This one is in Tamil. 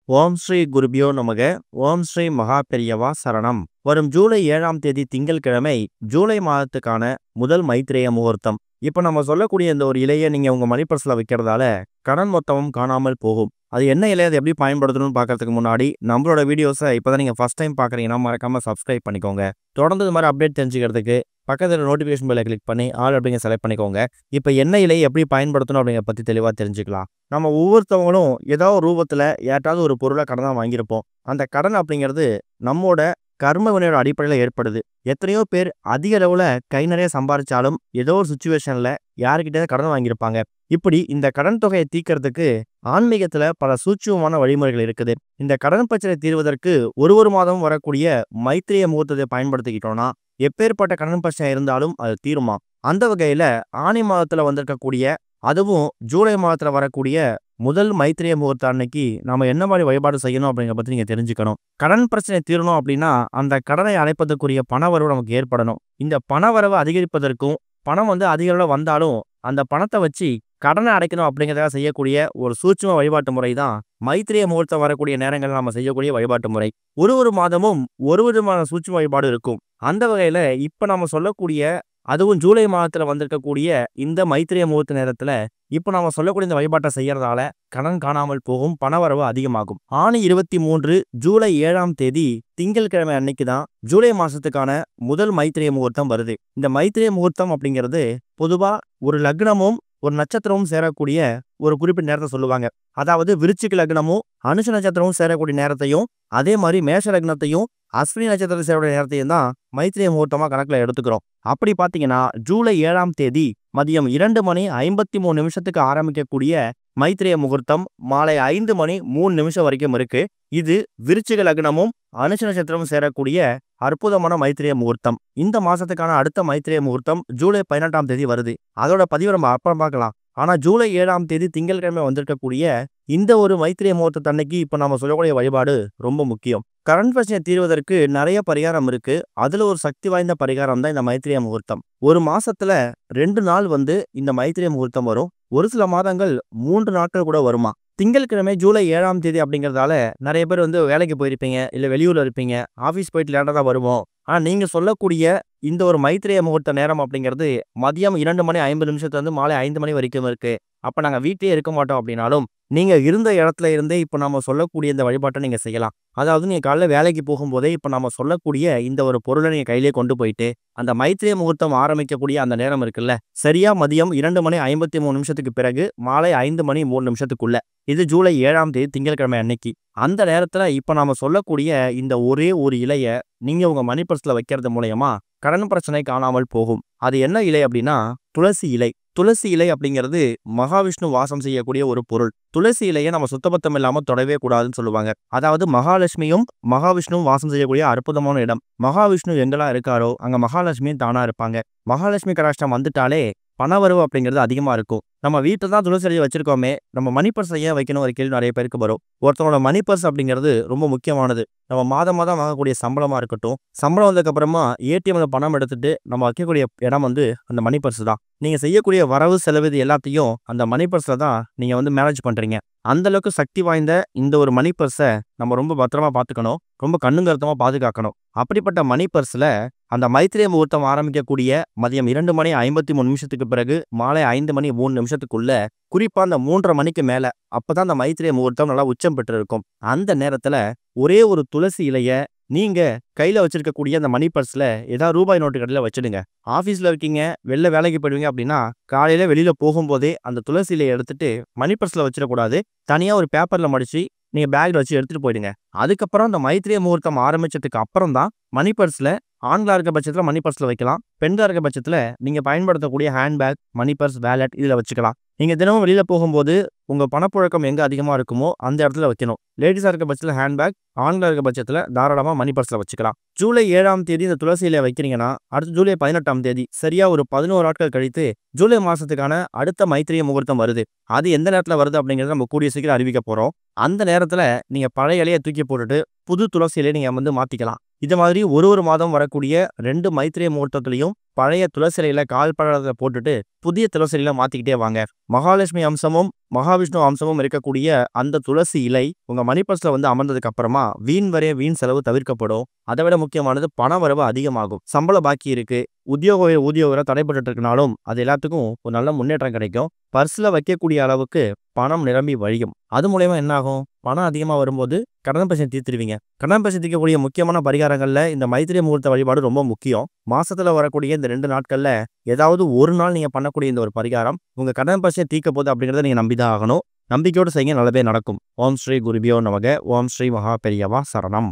ஓம் ஸ்ரீ குருபியோ நமக. ஓம் ஸ்ரீ மகா பெரியவா சரணம். வரும் ஜூலை 7ஆம் தேதி திங்கட்கிழமை ஜூலை மாதத்துக்கான முதல் மைத்ரேய முகூர்த்தம். இப்போ நம்ம சொல்லக்கூடிய இந்த ஒரு இலையை நீங்க உங்க மணி பர்ஸ்ல வைக்கிறதால கடன் மொத்தமும் காணாமல் போகும். அது என்ன இலை, அதை எப்படி பயன்படுத்தணும்னு பார்க்கறதுக்கு முன்னாடி நம்மளோட வீடியோஸை இப்போதான் நீங்க ஃபர்ஸ்ட் டைம் பார்க்குறீங்கன்னா மறக்காம சப்ஸ்கிரைப் பண்ணிக்கோங்க. தொடர்ந்து இது மாதிரி அப்டேட் தெரிஞ்சுக்கிறதுக்கு பக்கத்தில் நோட்டிஃபிகேஷன் பெல்லை கிளிக் பண்ணி ஆல் அப்படிங்க செலக்ட் பண்ணிக்கோங்க. இப்போ என்ன இலையை எப்படி பயன்படுத்தணும் அப்படிங்கிற பற்றி தெளிவாக தெரிஞ்சுக்கலாம். நம்ம ஒவ்வொருத்தவங்களும் ஏதோ ஒரு ரூபத்தில் ஏட்டாவது ஒரு பொருளை கடனாக வாங்கியிருப்போம். அந்த கடன் அப்படிங்கிறது நம்மோட கர்ம வினையோட அடிப்படையில் ஏற்படுது. எத்தனையோ பேர் அதிக அளவில் கை நிறைய சம்பாதிச்சாலும் ஏதோ ஒரு சுச்சுவேஷனில் யாருக்கிட்டே கடன் வாங்கியிருப்பாங்க. இப்படி இந்த கடன் தொகையை தீர்க்கறதுக்கு ஆன்மீகத்தில் பல சூட்சுமமான வழிமுறைகள் இருக்குது. இந்த கடன் பிரச்சனை தீர்வதற்கு ஒரு மாதம் வரக்கூடிய மைத்ரேய முகூர்த்தத்தை பயன்படுத்திக்கிட்டோம்னா எப்பேற்பட்ட கடன் பிரச்சனை இருந்தாலும் அது தீருமா. அந்த வகையில் ஆனி மாதத்தில் வந்திருக்கக்கூடிய, அதுவும் ஜூலை மாதத்தில் வரக்கூடிய முதல் மைத்ரேய முகூர்த்த அன்னைக்கு நாம என்ன மாதிரி வழிபாடு செய்யணும் அப்படிங்கிற பற்றி நீங்க தெரிஞ்சுக்கணும். கடன் பிரச்சனை தீரணும் அப்படின்னா அந்த கடனை அடைப்பதற்குரிய பணவரவு நமக்கு ஏற்படணும். இந்த பணவரவை அதிகரிப்பதற்கும் பணம் அதிக அளவில் வந்தாலும் அந்த பணத்தை வச்சு கடனை அடைக்கணும் அப்படிங்கிறதாக செய்யக்கூடிய ஒரு சூட்சும வழிபாட்டு முறை தான் மைத்ரேய முகூர்த்தம் வரக்கூடிய நேரங்களில் நம்ம செய்யக்கூடிய வழிபாட்டு முறை. ஒரு மாதமும் ஒரு விதமான சூட்சும வழிபாடு இருக்கும். அந்த வகையில் இப்போ நம்ம சொல்லக்கூடிய, அதுவும் ஜூலை மாதத்தில் வந்திருக்கக்கூடிய இந்த மைத்ரேய முகூர்த்த நேரத்தில் இப்போ நம்ம சொல்லக்கூடிய இந்த வழிபாட்டை செய்யறதால கடன் காணாமல் போகும், பணவரவு அதிகமாகும். ஆனி 23 ஜூலை 7ஆம் தேதி திங்கட்கிழமை அன்னைக்கு தான் ஜூலை மாசத்துக்கான முதல் மைத்ரேய முகூர்த்தம் வருது. இந்த மைத்ரேய முகூர்த்தம் அப்படிங்கிறது பொதுவா ஒரு லக்னமும் ஒரு நட்சத்திரமும் சேரக்கூடிய ஒரு குறிப்பிட்ட நேரத்தை சொல்லுவாங்க. அதாவது விருச்சிக லக்னமும் அனுஷ நட்சத்திரமும் சேரக்கூடிய நேரத்தையும், அதே மாதிரி மேஷ லக்னத்தையும் அஸ்வினி நட்சத்திரத்தை சேரக்கூடிய நேரத்தையும் தான் மைத்ரேய முகூர்த்தமா கணக்கில் எடுத்துக்கிறோம். அப்படி பார்த்தீங்கன்னா ஜூலை 7ஆம் தேதி மதியம் 2:53 ஆரம்பிக்கக்கூடிய மைத்ரேய முகூர்த்தம் மாலை 5:03 வரைக்கும் இருக்கு. இது விருச்சிக லக்னமும் அனுஷ நட்சத்திரமும் சேரக்கூடிய அற்புதமான மைத்ரேய முகூர்த்தம். இந்த மாசத்துக்கான அடுத்த மைத்ரேய முகூர்த்தம் ஜூலை 18ஆம் தேதி வருது. அதோட பதிவு நம்ம அப்புறம் பார்க்கலாம். ஆனா ஜூலை 7ஆம் தேதி திங்கட்கிழமை வந்திருக்கக்கூடிய இந்த ஒரு மைத்ரேய முகூர்த்த அன்னைக்கு இப்போ நம்ம சொல்லக்கூடிய வழிபாடு ரொம்ப முக்கியம். கடன் பிரச்சனை தீர்வதற்கு நிறைய பரிகாரம் இருக்கு. அதுல ஒரு சக்தி வாய்ந்த பரிகாரம் தான் இந்த மைத்ரேய முகூர்த்தம். ஒரு மாசத்துல 2 நாள் இந்த மைத்ரேய முகூர்த்தம் வரும். ஒரு சில மாதங்கள் 3 நாட்கள் கூட வருமா. திங்கட்கிழமை ஜூலை 7ஆம் தேதி அப்படிங்கிறதால நிறைய பேர் வேலைக்கு போயிருப்பீங்க, இல்லை வெளியூர்ல இருப்பீங்க, ஆஃபீஸ் போயிட்டு லேட்டாக தான் வருவோம். ஆனால் நீங்கள் சொல்லக்கூடிய இந்த ஒரு மைத்ரேய முகூர்த்த நேரம் அப்படிங்கிறது மதியம் 2:50 மாலை 5 மணி வரைக்கும் இருக்கு. அப்போ நாங்கள் வீட்டிலே இருக்க மாட்டோம் அப்படின்னாலும் நீங்கள் இருந்த இடத்துல இருந்தே இப்போ நம்ம சொல்லக்கூடிய இந்த வழிபாட்டை நீங்கள் செய்யலாம். அதாவது நீங்கள் காலையில் வேலைக்கு போகும்போதே இப்போ நம்ம சொல்லக்கூடிய இந்த ஒரு பொருளை நீங்கள் கையிலே கொண்டு போயிட்டு அந்த மைத்ரேய முகூர்த்தம் ஆரம்பிக்கக்கூடிய அந்த நேரம் இருக்குல்ல, சரியா மதியம் 2:53 பிறகு மாலை 5:03 இது ஜூலை 7ஆம் தேதி திங்கட்கிழமை அன்னைக்கு. அந்த நேரத்தில் இப்போ நாம சொல்லக்கூடிய இந்த ஒரே ஒரு இலையை நீங்க உங்க மணி பர்ஸ்ல வைக்கிறது மூலயமா கடன் பிரச்சனை காணாமல் போகும். அது என்ன இலை அப்படின்னா துளசி இலை. துளசி இலை அப்படிங்கிறது மகாவிஷ்ணு வாசம் செய்யக்கூடிய ஒரு பொருள். துளசி இலையை நம்ம சுத்தபத்தம் இல்லாம தொடவே கூடாதுன்னு சொல்லுவாங்க. அதாவது மகாலட்சுமியும் மகாவிஷ்ணுவும் வாசம் செய்யக்கூடிய அற்புதமான இடம். மகாவிஷ்ணு எங்கெல்லாம் இருக்காரோ அங்க மகாலட்சுமியும் தானா இருப்பாங்க. மகாலட்சுமி கடாட்சம் வந்துட்டாலே பணவரவு அப்படிங்கிறது அதிகமா இருக்கும். நம்ம வீட்டில் தான் துளசி செடியை வச்சிருக்கோமே, நம்ம மணி பர்ஸ் ஏன் வைக்கணும் ஒரு கேள்வி நிறைய பேருக்கு வரும். ஒருத்தவங்களோட மணி பர்ஸ் அப்படிங்கிறது ரொம்ப முக்கியமானது. நம்ம மாதம் வாங்கக்கூடிய சம்பளமா இருக்கட்டும், சம்பளம் வந்ததுக்கு அப்புறமா ஏடிஎம்ல பணம் எடுத்துட்டு நம்ம வைக்கக்கூடிய இடம் அந்த மணி பர்ஸ் தான். நீங்க செய்யக்கூடிய வரவு செலவு இது எல்லாத்தையும் அந்த மணி பர்ஸ்ல தான் நீங்க மேனேஜ் பண்றீங்க. அந்த அளவுக்கு சக்தி வாய்ந்த இந்த ஒரு மணி பர்ஸை நம்ம ரொம்ப பத்திரமா பார்த்துக்கணும், ரொம்ப கண்ணுங்கருத்தமா பாதுகாக்கணும். அப்படிப்பட்ட மணி பர்ஸ்ல அந்த மைத்ரேய முகூர்த்தம் ஆரம்பிக்கக்கூடிய மதியம் 2:53 பிறகு மாலை 5:03 குறிப்பா அந்த 3:30 மணிக்கு மேல அப்பதான் அந்த மைத்ரேய முகூர்த்தம் நல்லா உச்சம் பெற்று இருக்கும். அந்த நேரத்துல ஒரே ஒரு துளசி இலைய நீங்க கையில வச்சிருக்கக்கூடிய அந்த மணி பர்ஸ்ல ஏதாவது ரூபாய் நோட்டு கடையில வச்சிடுங்க. ஆபீஸ்ல இருக்கீங்க, வெளில வேலைக்கு போயிடுவீங்க அப்படின்னா காலையில வெளியில போகும்போதே அந்த துளசி இலையை எடுத்துட்டு மணி பர்ஸ்ல வச்சிடக்கூடாது. தனியா ஒரு பேப்பர்ல மடிச்சு நீங்க பேக்ல வச்சு எடுத்துட்டு போயிடுங்க. அதுக்கப்புறம் அந்த மைத்ரேய முகூர்த்தம் ஆரம்பிச்சதுக்கு அப்புறம் தான் மணி பர்ஸ்ல, ஆண்களா இருக்க பட்சத்துல மணி பர்ஸ்ல வைக்கலாம். பெண்களா இருக்க பட்சத்துல நீங்க பயன்படுத்தக்கூடிய ஹேண்ட்பேக், மணி பர்ஸ், வேலட் இதுல வச்சுக்கலாம். நீங்க தினமும் வெளியில போகும்போது உங்க பணப்புழக்கம் எங்க அதிகமா இருக்குமோ அந்த இடத்துல வைக்கணும். லேடிஸா இருக்க பட்சத்துல ஹேண்ட்பேக், ஆண்களா இருக்க பட்சத்துல தாராளமா மணி பர்ஸ்ல வச்சுக்கலாம். ஜூலை 7ஆம் தேதி இந்த துளசி இலையை வைக்கிறீங்கன்னா அடுத்து ஜூலை 18ஆம் தேதி சரியா ஒரு 11 நாட்கள் கழித்து ஜூலை மாசத்துக்கான அடுத்த மைத்ரேய முகூர்த்தம் வருது. அது எந்த நேரத்துல வருது அப்படிங்கறத நம்ம கூடிய சீக்கிரம் அறிவிக்க போறோம். அந்த நேரத்துல நீங்க பழைய இலையை தூக்கி போட்டுட்டு புது துளசி இலையை நீங்க மாத்திக்கலாம். இது மாதிரி ஒரு மாதம் வரக்கூடிய 2 மைத்ரேய முகூர்த்தத்திலையும் பழைய துளசி இலையில கால் பழத்தை போட்டுட்டு புதிய துளசி இலையில மாத்திக்கிட்டே வாங்க. மகாலட்சுமி அம்சமும் மகாவிஷ்ணு அம்சமும் இருக்கக்கூடிய அந்த துளசி இலை உங்க மணி பர்ஸ்ல வந்து அமர்ந்ததுக்கு அப்புறமா வீண் செலவு தவிர்க்கப்படும். அதை விட முக்கியமானது பண வரவு அதிகமாகும். சம்பள பாக்கி இருக்கு, ஊதியோகம் தடைப்பட்டு இருக்கனாலும் அது எல்லாத்துக்கும் ஒரு நல்ல முன்னேற்றம் கிடைக்கும். பர்ஸ்ல வைக்கக்கூடிய அளவுக்கு பணம் நிரம்பி வழியும். அது மூலயமா என்ன ஆகும்? பணம் அதிகமா வரும்போது கடன் பிரச்சனை தீர்த்துருவீங்க. கடன் பிரச்சனை தீர்க்கக்கூடிய முக்கியமான பரிகாரங்கள்ல இந்த மைத்திரை முகூர்த்த வழிபாடு ரொம்ப முக்கியம். மாசத்துல வரக்கூடிய இந்த 2 நாட்கள்ல ஏதாவது ஒரு நாள் நீங்க பண்ணக்கூடிய இந்த ஒரு பரிகாரம் உங்க கடன் பிரச்சனை தீர்க்க போகுது அப்படிங்கிறத நீங்க நம்பிதான் ஆகணும். நம்பிக்கையோடு செய்யுங்க, நல்லதே நடக்கும். ஓம் ஸ்ரீ குருபியோ நமக. ஓம் ஸ்ரீ மகா பெரியவா சரணம்.